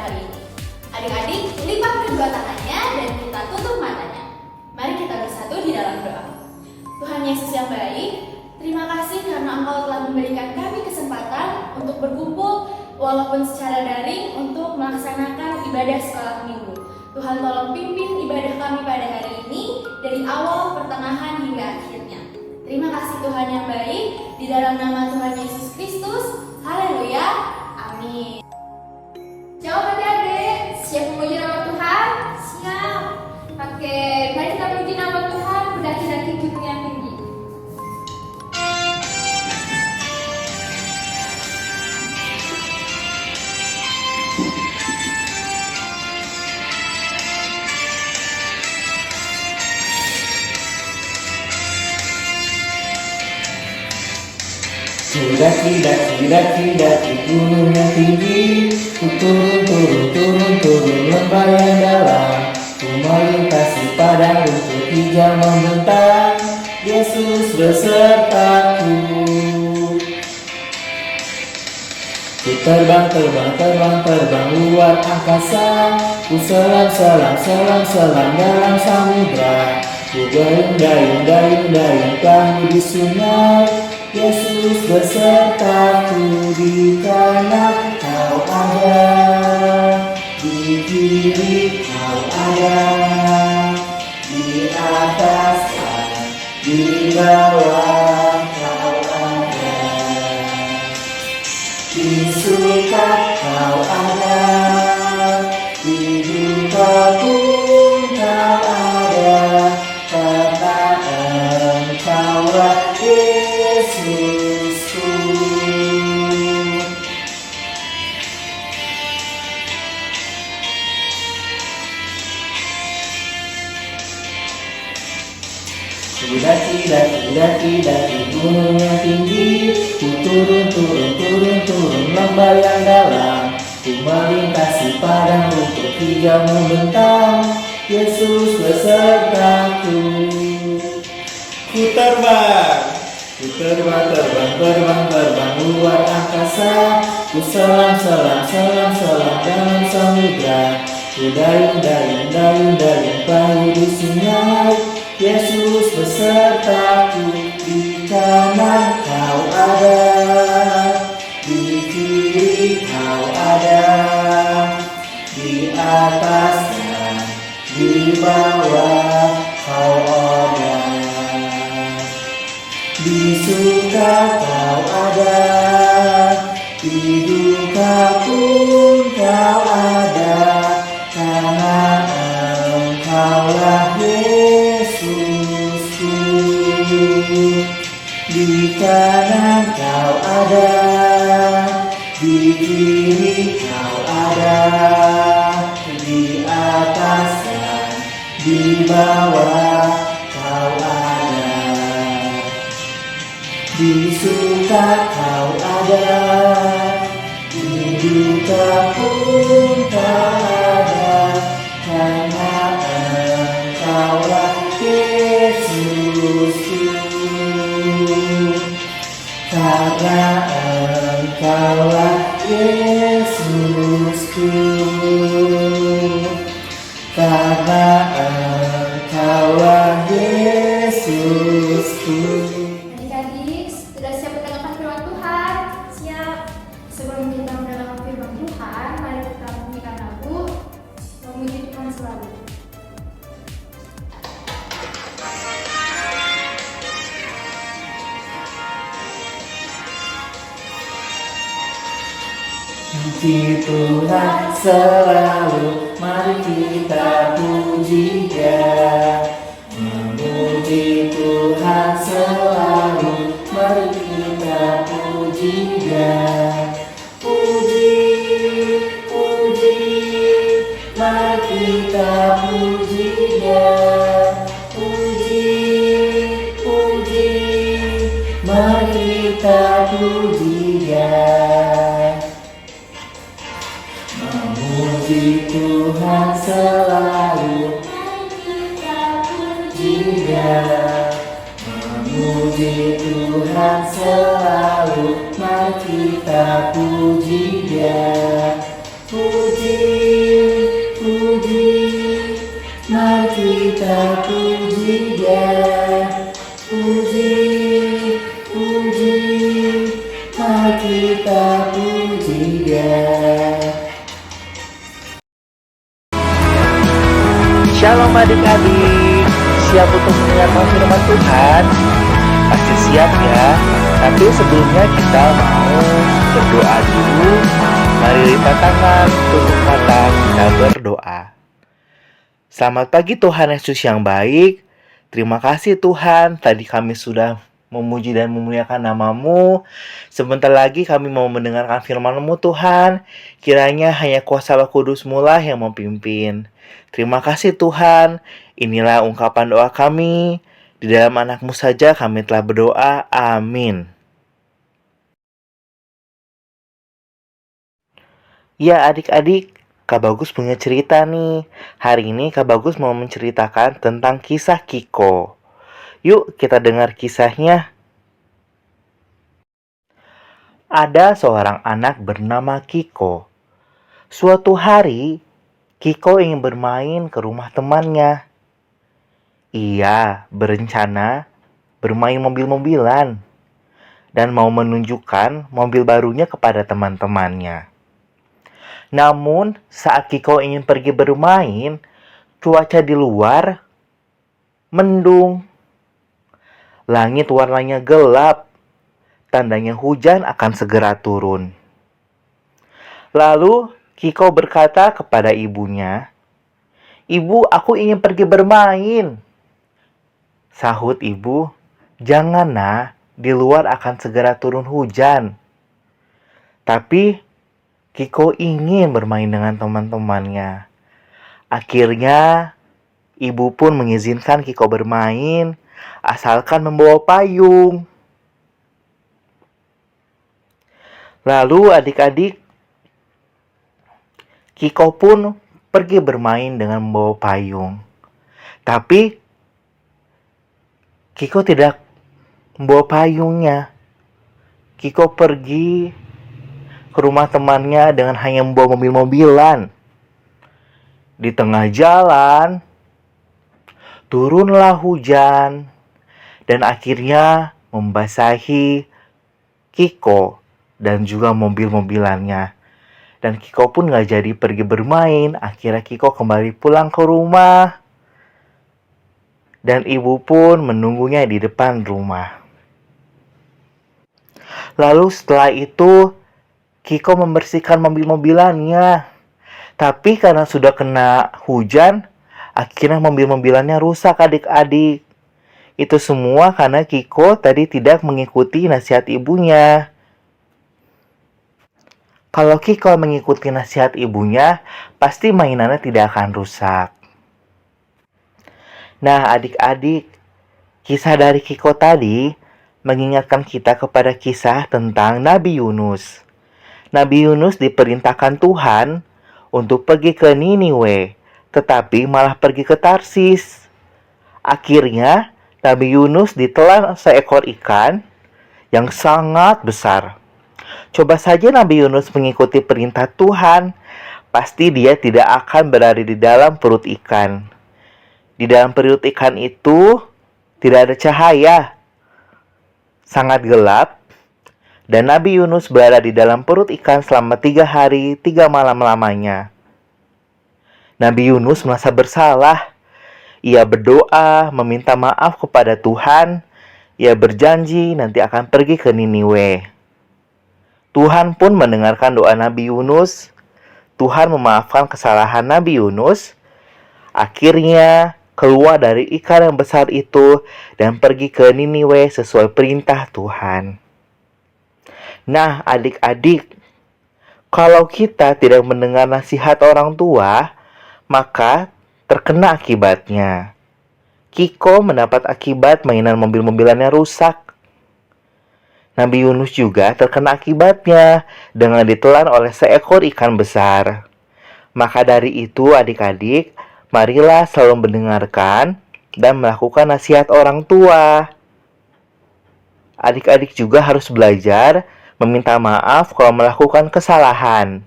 kali ini. Adik-adik, lipat kedua tangannya dan kita tutup matanya. Mari kita bersatu di dalam doa. Tuhan Yesus yang baik, terima kasih karena Engkau telah memberikan kami kesempatan untuk berkumpul walaupun secara daring untuk melaksanakan ibadah sekolah minggu. Tuhan tolong pimpin ibadah kami pada hari ini dari awal, pertengahan hingga akhirnya. Terima kasih Tuhan yang baik, di dalam nama Tuhan Yesus Kristus. Haleluya, amin. Jawab adik-adik, siap memuji nama Tuhan? Siap. Oke, mari kita puji nama Tuhan, berdaki-daki gunung yang tinggi. Daki gunung yang tinggi, ku turun lembah yang dalam, ku melintasi padang rumput hijau membentang, Yesus besertaku. Ku terbang luar angkasa, ku selam dalam samudra, ku dayung perahu di sungai, Yesus besertaku. Di kanan Kau ada, di kiri Kau ada, di atas dan di bawah Kau ada, di suka Kau ada, di duka pun Kau ada, karena Engkaulah Yesusku. Daki gunung yang tinggi, ku turun lembah yang dalam, ku melintasi padang rumput hijau membentang, Yesus besertaku. Ku terbang luar angkasa, ku selam dalam samudra, ku dayung perahu di sungai, Yesus besertaku. Di kanan Kau ada, di kiri Kau ada, di atas dan di bawah Kau ada, di suka Kau ada, di duka pun Kau ada, karena Engkaulah Yesusku. Di kanan Kau ada, di kiri Kau ada, di atas dan di bawah Kau ada, di suka Kau ada, di duka pun Kau ada, karena Engkaulah Yesusku. Karena Engkaulah Yesusku. Karena Engkaulah Yesusku. Adik-adik, sudah siap mendengarkan firman Tuhan? Siap. Sebelum kita mendengarkan firman Tuhan, mari kita menyanyikan lagu Memuji Tuhan Selalu. Puji Tuhan selalu, mari kita puji Dia. Memuji Tuhan selalu, mari kita puji Dia. Puji, mari kita puji Dia. Puji, mari kita puji Dia. Memuji Tuhan selalu, puji Dia. Memuji Tuhan selalu, mari kita puji Dia. puji, puji, mari kita puji Dia. Puji, puji, mari kita puji Dia. Shalom adik-adik, siap untuk mendengarkan firman Tuhan? Pasti siap ya. Tapi sebelumnya kita mau berdoa dulu. Mari lipat tangan, tutup mata, kita berdoa. Selamat pagi Tuhan Yesus yang baik. Terima kasih Tuhan, tadi kami sudah memuji dan memuliakan nama-Mu. Sebentar lagi kami mau mendengarkan firman-Mu Tuhan. Kiranya hanya kuasa Roh Kudus-Mu lah yang memimpin. Terima kasih Tuhan. Inilah ungkapan doa kami. Di dalam anak-Mu saja kami telah berdoa. Amin. Ya adik-adik, Kak Bagus punya cerita nih. Hari ini Kak Bagus mau menceritakan tentang kisah Kiko. Yuk kita dengar kisahnya. Ada seorang anak bernama Kiko. Suatu hari, Kiko ingin bermain ke rumah temannya. Ia berencana bermain mobil-mobilan dan mau menunjukkan mobil barunya kepada teman-temannya. Namun, saat Kiko ingin pergi bermain, cuaca di luar mendung. Langit warnanya gelap, tandanya hujan akan segera turun. Lalu, Kiko berkata kepada ibunya, "Ibu, aku ingin pergi bermain." Sahut ibu, "Jangan nak, di luar akan segera turun hujan." Tapi Kiko ingin bermain dengan teman-temannya. Akhirnya, ibu pun mengizinkan Kiko bermain, asalkan membawa payung. Lalu adik-adik, Kiko pun pergi bermain dengan membawa payung. Tapi, Kiko tidak membawa payungnya. Kiko pergi ke rumah temannya dengan hanya membawa mobil-mobilan. Di tengah jalan, turunlah hujan dan akhirnya membasahi Kiko dan juga mobil-mobilannya. Dan Kiko pun gak jadi pergi bermain. Akhirnya Kiko kembali pulang ke rumah dan ibu pun menunggunya di depan rumah. Lalu setelah itu, Kiko membersihkan mobil-mobilannya. Tapi karena sudah kena hujan, akhirnya mobil-mobilannya rusak adik-adik. Itu semua karena Kiko tadi tidak mengikuti nasihat ibunya. Kalau Kiko mengikuti nasihat ibunya, pasti mainannya tidak akan rusak. Nah adik-adik, kisah dari Kiko tadi mengingatkan kita kepada kisah tentang Nabi Yunus. Nabi Yunus diperintahkan Tuhan untuk pergi ke Niniwe, tetapi malah pergi ke Tarsis. Akhirnya, Nabi Yunus ditelan seekor ikan yang sangat besar. Coba saja Nabi Yunus mengikuti perintah Tuhan, pasti dia tidak akan berada di dalam perut ikan. Di dalam perut ikan itu tidak ada cahaya, sangat gelap. Dan Nabi Yunus berada di dalam perut ikan selama 3 hari, 3 malam lamanya. Nabi Yunus merasa bersalah. Ia berdoa, meminta maaf kepada Tuhan. Ia berjanji nanti akan pergi ke Niniwe. Tuhan pun mendengarkan doa Nabi Yunus. Tuhan memaafkan kesalahan Nabi Yunus. Akhirnya keluar dari ikan yang besar itu dan pergi ke Niniwe sesuai perintah Tuhan. Nah, adik-adik, kalau kita tidak mendengar nasihat orang tua, maka terkena akibatnya. Kiko mendapat akibat mainan mobil-mobilannya rusak. Nabi Yunus juga terkena akibatnya dengan ditelan oleh seekor ikan besar. Maka dari itu, adik-adik, marilah selalu mendengarkan dan melakukan nasihat orang tua. Adik-adik juga harus belajar meminta maaf kalau melakukan kesalahan.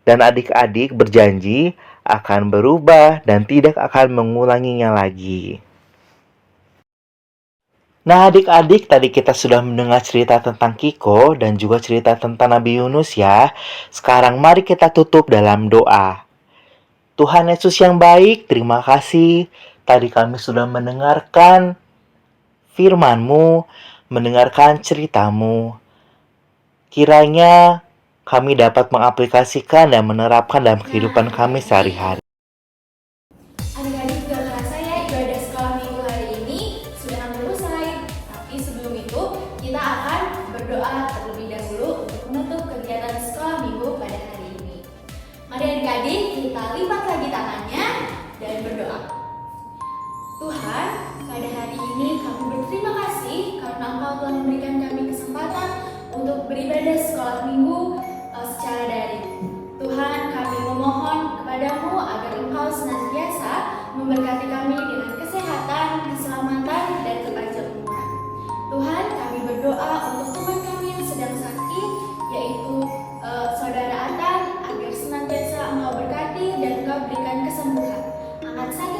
Dan adik-adik berjanji akan berubah dan tidak akan mengulanginya lagi. Nah, adik-adik, tadi kita sudah mendengar cerita tentang Kiko dan juga cerita tentang Nabi Yunus ya. Sekarang mari kita tutup dalam doa. Tuhan Yesus yang baik, terima kasih. Tadi kami sudah mendengarkan firman-Mu, mendengarkan cerita-Mu. Kiranya kami dapat mengaplikasikan dan menerapkan dalam kehidupan kami sehari-hari. Adik-adik juga merasa ya ibadah sekolah minggu hari ini sudah hampir usai. Tapi sebelum itu kita akan berdoa terlebih dahulu untuk menutup kegiatan sekolah minggu pada hari ini. Mari adik-adik kita lipat lagi tangannya dan berdoa. Tuhan, pada hari ini kami berterima kasih karena Engkau telah memberikan kami kesempatan untuk beribadah sekolah minggu secara daring. Tuhan, kami memohon kepadamu agar Engkau senantiasa memberkati kami dengan kesehatan, keselamatan, dan kepanjang umuran. Tuhan, kami berdoa untuk teman kami yang sedang sakit, yaitu saudara Atan, agar senantiasa Engkau berkati dan Engkau berikan kesembuhan. Angkat saja